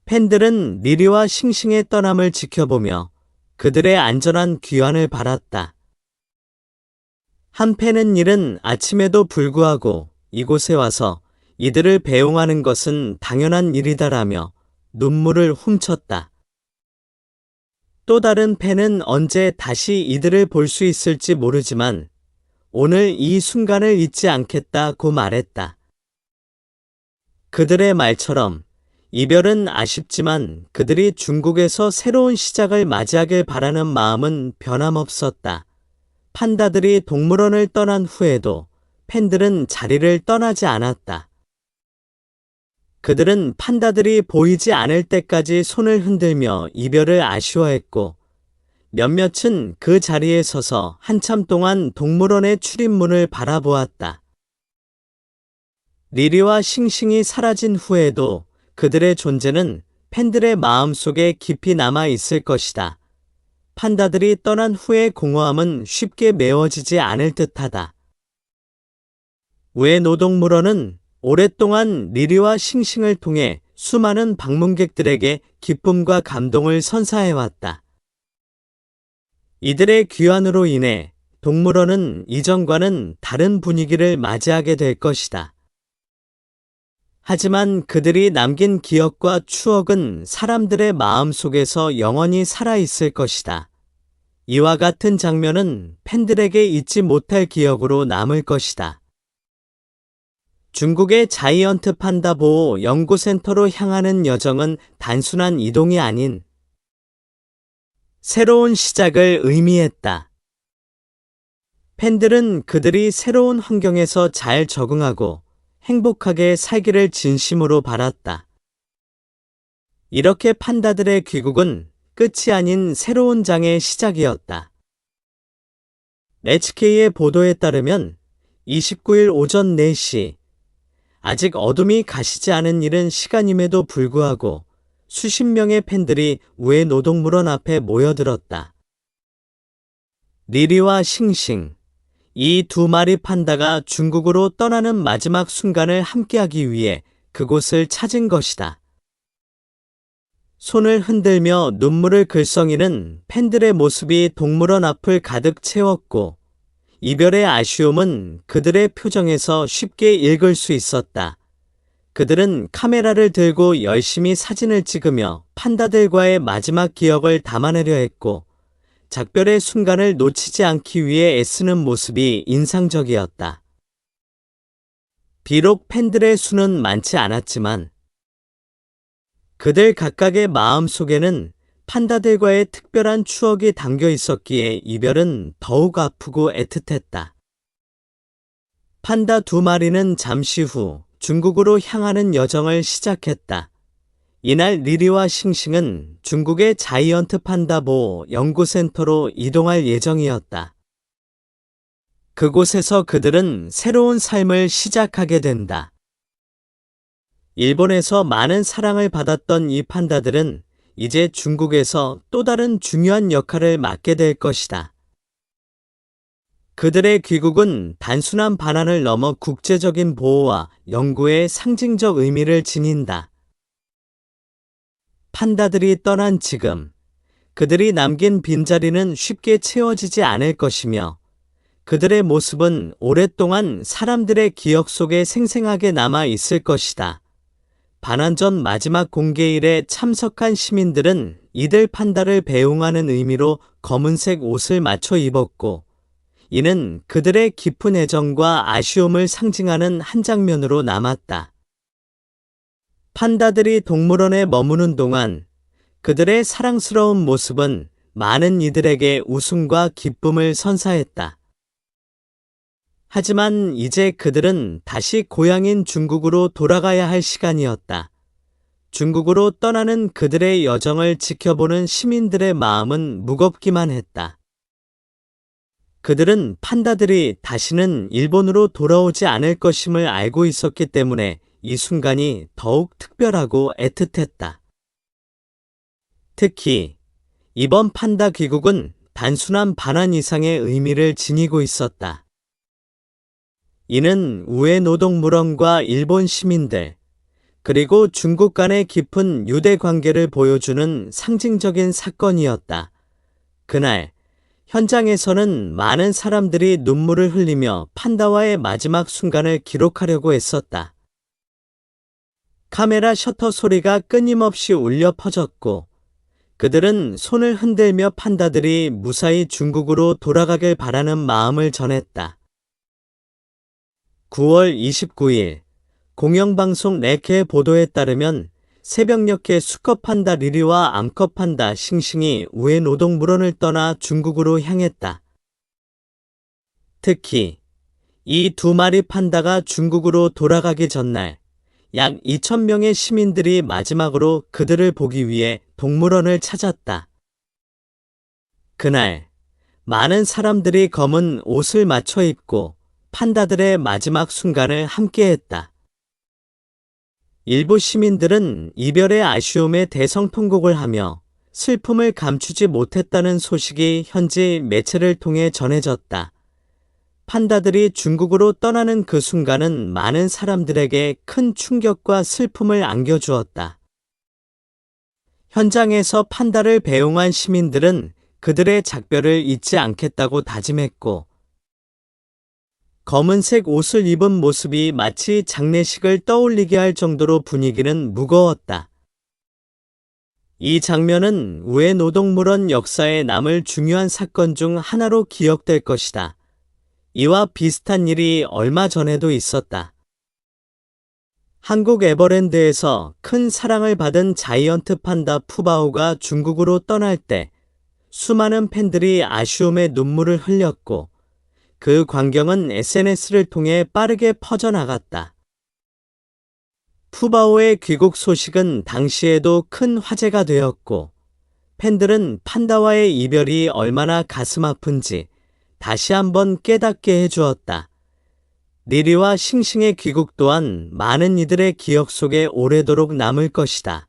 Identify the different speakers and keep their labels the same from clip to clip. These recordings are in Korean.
Speaker 1: 팬들은 리리와 싱싱의 떠남을 지켜보며 그들의 안전한 귀환을 바랐다. 한 팬은 이른 아침에도 불구하고 이곳에 와서 이들을 배웅하는 것은 당연한 일이다라며 눈물을 훔쳤다. 또 다른 팬은 언제 다시 이들을 볼 수 있을지 모르지만 오늘 이 순간을 잊지 않겠다고 말했다. 그들의 말처럼 이별은 아쉽지만 그들이 중국에서 새로운 시작을 맞이하길 바라는 마음은 변함없었다. 판다들이 동물원을 떠난 후에도 팬들은 자리를 떠나지 않았다. 그들은 판다들이 보이지 않을 때까지 손을 흔들며 이별을 아쉬워했고 몇몇은 그 자리에 서서 한참 동안 동물원의 출입문을 바라보았다. 리리와 싱싱이 사라진 후에도 그들의 존재는 팬들의 마음속에 깊이 남아 있을 것이다. 판다들이 떠난 후의 공허함은 쉽게 메워지지 않을 듯하다. 우에노동물원은 오랫동안 리리와 싱싱을 통해 수많은 방문객들에게 기쁨과 감동을 선사해왔다. 이들의 귀환으로 인해 동물원은 이전과는 다른 분위기를 맞이하게 될 것이다. 하지만 그들이 남긴 기억과 추억은 사람들의 마음 속에서 영원히 살아있을 것이다. 이와 같은 장면은 팬들에게 잊지 못할 기억으로 남을 것이다. 중국의 자이언트 판다 보호 연구센터로 향하는 여정은 단순한 이동이 아닌 새로운 시작을 의미했다. 팬들은 그들이 새로운 환경에서 잘 적응하고 행복하게 살기를 진심으로 바랐다. 이렇게 판다들의 귀국은 끝이 아닌 새로운 장의 시작이었다. NHK의 보도에 따르면 29일 오전 4시, 아직 어둠이 가시지 않은 이른 시간임에도 불구하고 수십 명의 팬들이 우에노동물원 앞에 모여들었다. 리리와 싱싱, 이 두 마리 판다가 중국으로 떠나는 마지막 순간을 함께하기 위해 그곳을 찾은 것이다. 손을 흔들며 눈물을 글썽이는 팬들의 모습이 동물원 앞을 가득 채웠고 이별의 아쉬움은 그들의 표정에서 쉽게 읽을 수 있었다. 그들은 카메라를 들고 열심히 사진을 찍으며 판다들과의 마지막 기억을 담아내려 했고 작별의 순간을 놓치지 않기 위해 애쓰는 모습이 인상적이었다. 비록 팬들의 수는 많지 않았지만 그들 각각의 마음 속에는 판다들과의 특별한 추억이 담겨 있었기에 이별은 더욱 아프고 애틋했다. 판다 두 마리는 잠시 후 중국으로 향하는 여정을 시작했다. 이날 리리와 싱싱은 중국의 자이언트 판다 보호 연구센터로 이동할 예정이었다. 그곳에서 그들은 새로운 삶을 시작하게 된다. 일본에서 많은 사랑을 받았던 이 판다들은 이제 중국에서 또 다른 중요한 역할을 맡게 될 것이다. 그들의 귀국은 단순한 반환을 넘어 국제적인 보호와 연구의 상징적 의미를 지닌다. 판다들이 떠난 지금, 그들이 남긴 빈자리는 쉽게 채워지지 않을 것이며 그들의 모습은 오랫동안 사람들의 기억 속에 생생하게 남아 있을 것이다. 반환 전 마지막 공개일에 참석한 시민들은 이들 판다를 배웅하는 의미로 검은색 옷을 맞춰 입었고 이는 그들의 깊은 애정과 아쉬움을 상징하는 한 장면으로 남았다. 판다들이 동물원에 머무는 동안 그들의 사랑스러운 모습은 많은 이들에게 웃음과 기쁨을 선사했다. 하지만 이제 그들은 다시 고향인 중국으로 돌아가야 할 시간이었다. 중국으로 떠나는 그들의 여정을 지켜보는 시민들의 마음은 무겁기만 했다. 그들은 판다들이 다시는 일본으로 돌아오지 않을 것임을 알고 있었기 때문에 이 순간이 더욱 특별하고 애틋했다. 특히 이번 판다 귀국은 단순한 반환 이상의 의미를 지니고 있었다. 이는 우에노동물원과 일본 시민들, 그리고 중국 간의 깊은 유대 관계를 보여주는 상징적인 사건이었다. 그날, 현장에서는 많은 사람들이 눈물을 흘리며 판다와의 마지막 순간을 기록하려고 했었다. 카메라 셔터 소리가 끊임없이 울려 퍼졌고, 그들은 손을 흔들며 판다들이 무사히 중국으로 돌아가길 바라는 마음을 전했다. 9월 29일, 공영방송 네케의 보도에 따르면 새벽녘에 수컷 판다 리리와 암컷 판다 싱싱이 우에 노동물원을 떠나 중국으로 향했다. 특히 이 두 마리 판다가 중국으로 돌아가기 전날 약 2,000명의 시민들이 마지막으로 그들을 보기 위해 동물원을 찾았다. 그날 많은 사람들이 검은 옷을 맞춰 입고 판다들의 마지막 순간을 함께했다. 일부 시민들은 이별의 아쉬움에 대성통곡을 하며 슬픔을 감추지 못했다는 소식이 현지 매체를 통해 전해졌다. 판다들이 중국으로 떠나는 그 순간은 많은 사람들에게 큰 충격과 슬픔을 안겨주었다. 현장에서 판다를 배웅한 시민들은 그들의 작별을 잊지 않겠다고 다짐했고, 검은색 옷을 입은 모습이 마치 장례식을 떠올리게 할 정도로 분위기는 무거웠다. 이 장면은 우에 노동물원 역사에 남을 중요한 사건 중 하나로 기억될 것이다. 이와 비슷한 일이 얼마 전에도 있었다. 한국 에버랜드에서 큰 사랑을 받은 자이언트 판다 푸바오가 중국으로 떠날 때 수많은 팬들이 아쉬움의 눈물을 흘렸고, 그 광경은 SNS를 통해 빠르게 퍼져나갔다. 푸바오의 귀국 소식은 당시에도 큰 화제가 되었고, 팬들은 판다와의 이별이 얼마나 가슴 아픈지 다시 한번 깨닫게 해주었다. 리리와 싱싱의 귀국 또한 많은 이들의 기억 속에 오래도록 남을 것이다.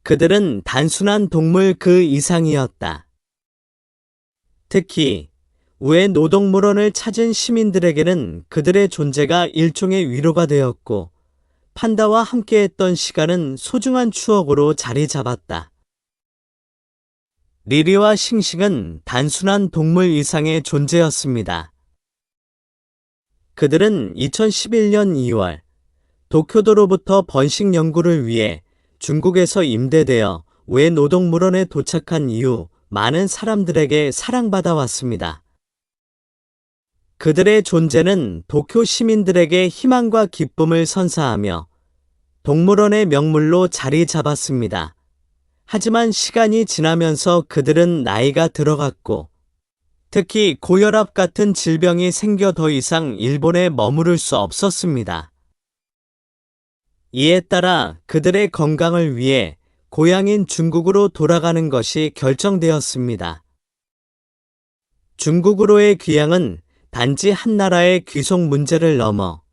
Speaker 1: 그들은 단순한 동물 그 이상이었다. 특히 우에 노동물원을 찾은 시민들에게는 그들의 존재가 일종의 위로가 되었고, 판다와 함께했던 시간은 소중한 추억으로 자리 잡았다. 리리와 싱싱은 단순한 동물 이상의 존재였습니다. 그들은 2011년 2월 도쿄도로부터 번식 연구를 위해 중국에서 임대되어 우에 노동물원에 도착한 이후 많은 사람들에게 사랑받아 왔습니다. 그들의 존재는 도쿄 시민들에게 희망과 기쁨을 선사하며 동물원의 명물로 자리 잡았습니다. 하지만 시간이 지나면서 그들은 나이가 들어갔고, 특히 고혈압 같은 질병이 생겨 더 이상 일본에 머무를 수 없었습니다. 이에 따라 그들의 건강을 위해 고향인 중국으로 돌아가는 것이 결정되었습니다. 중국으로의 귀향은 단지 한 나라의 귀속 문제를 넘어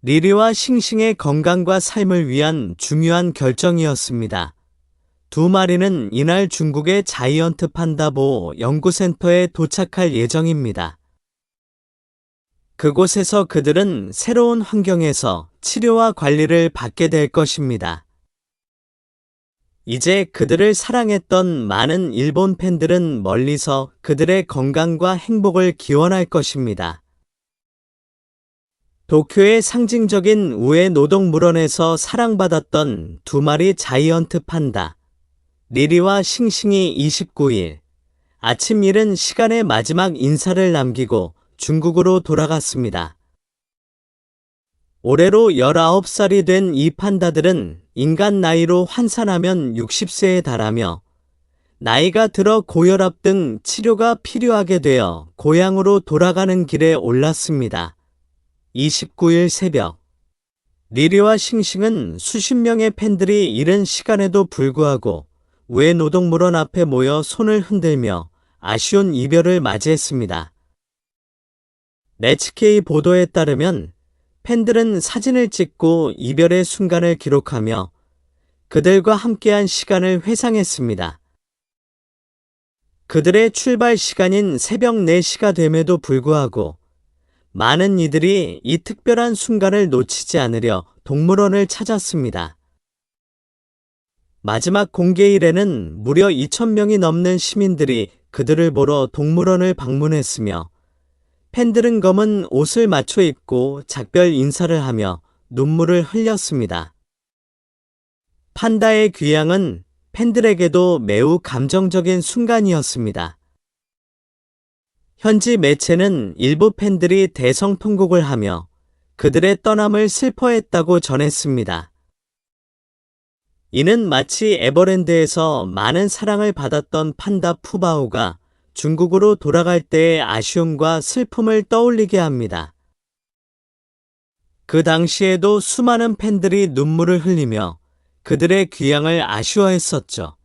Speaker 1: 리리와 싱싱의 건강과 삶을 위한 중요한 결정이었습니다. 두 마리는 이날 중국의 자이언트 판다 보호 연구센터에 도착할 예정입니다. 그곳에서 그들은 새로운 환경에서 치료와 관리를 받게 될 것입니다. 이제 그들을 사랑했던 많은 일본 팬들은 멀리서 그들의 건강과 행복을 기원할 것입니다. 도쿄의 상징적인 우에 노동물원에서 사랑받았던 두 마리 자이언트 판다, 리리와 싱싱이 29일 아침 이른 시간에 마지막 인사를 남기고 중국으로 돌아갔습니다. 올해로 19살이 된 이 판다들은 인간 나이로 환산하면 60세에 달하며 나이가 들어 고혈압 등 치료가 필요하게 되어 고향으로 돌아가는 길에 올랐습니다. 29일 새벽, 리리와 싱싱은 수십 명의 팬들이 이른 시간에도 불구하고 우에 노동물원 앞에 모여 손을 흔들며 아쉬운 이별을 맞이했습니다. NHK 보도에 따르면 팬들은 사진을 찍고 이별의 순간을 기록하며 그들과 함께한 시간을 회상했습니다. 그들의 출발 시간인 새벽 4시가 됨에도 불구하고 많은 이들이 이 특별한 순간을 놓치지 않으려 동물원을 찾았습니다. 마지막 공개일에는 무려 2,000명이 넘는 시민들이 그들을 보러 동물원을 방문했으며 팬들은 검은 옷을 맞춰 입고 작별 인사를 하며 눈물을 흘렸습니다. 판다의 귀향은 팬들에게도 매우 감정적인 순간이었습니다. 현지 매체는 일부 팬들이 대성통곡을 하며 그들의 떠남을 슬퍼했다고 전했습니다. 이는 마치 에버랜드에서 많은 사랑을 받았던 판다 푸바오가 중국으로 돌아갈 때의 아쉬움과 슬픔을 떠올리게 합니다. 그 당시에도 수많은 팬들이 눈물을 흘리며 그들의 귀향을 아쉬워했었죠.